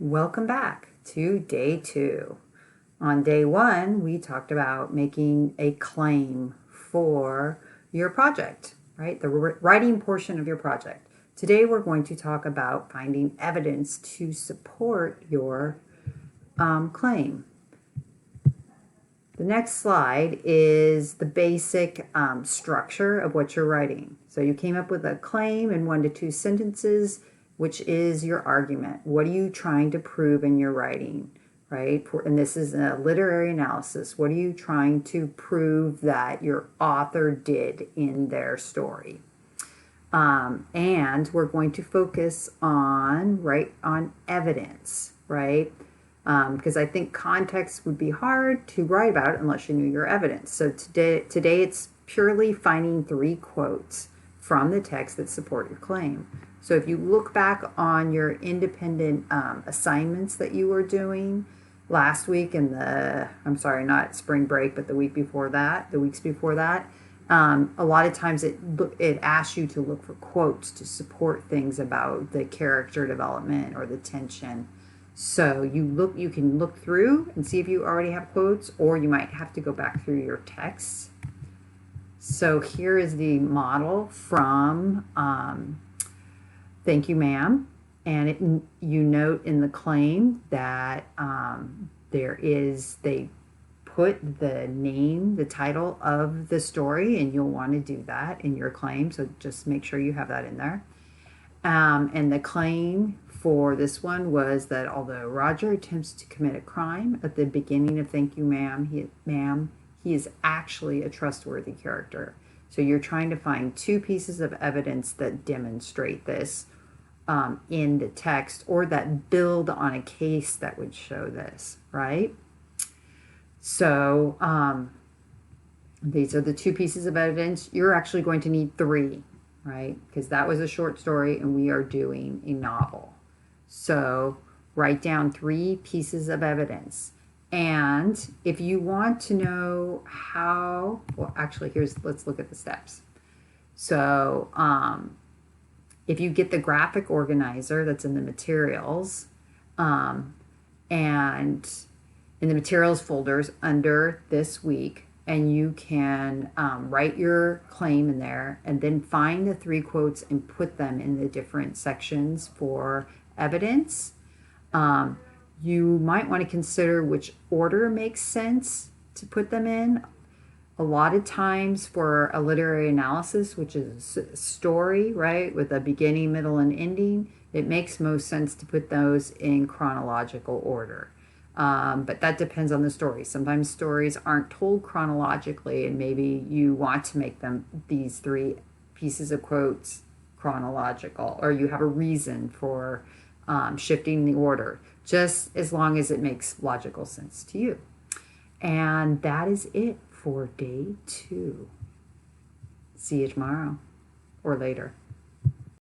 Welcome back to day 2. On day 1, we talked about making a claim for your project, right? The writing portion of your project. Today, we're going to talk about finding evidence to support your claim. The next slide is the basic structure of what you're writing. So you came up with a claim in 1 to 2 sentences, which is your argument. What are you trying to prove in your writing, right? And this is a literary analysis. What are you trying to prove that your author did in their story? And we're going to focus on evidence, right? Because I think context would be hard to write about unless you knew your evidence. So today it's purely finding 3 quotes from the text that support your claim. So if you look back on your independent assignments that you were doing last week and not spring break, but the weeks before that, a lot of times it asks you to look for quotes to support things about the character development or the tension. So you can look through and see if you already have quotes, or you might have to go back through your text. So here is the model from Thank You, Ma'am. And you note in the claim that they put the title of the story, and you'll want to do that in your claim. So just make sure you have that in there. And the claim for this one was that although Roger attempts to commit a crime at the beginning of Thank You, Ma'am, he is actually a trustworthy character. So you're trying to find 2 pieces of evidence that demonstrate this in the text, or that build on a case that would show this, right? So these are the 2 pieces of evidence. You're actually going to need 3, right? Because that was a short story and we are doing a novel. So write down 3 pieces of evidence. And if you want to know let's look at the steps. So if you get the graphic organizer that's in the materials, and in the materials folders under this week, and you can write your claim in there and then find the 3 quotes and put them in the different sections for evidence. You might want to consider which order makes sense to put them in. A lot of times for a literary analysis, which is a story, right, with a beginning, middle, and ending, it makes most sense to put those in chronological order. But that depends on the story. Sometimes stories aren't told chronologically, and maybe you want to make these 3 pieces of quotes chronological, or you have a reason for shifting the order, just as long as it makes logical sense to you. And that is it for day 2. See you tomorrow or later.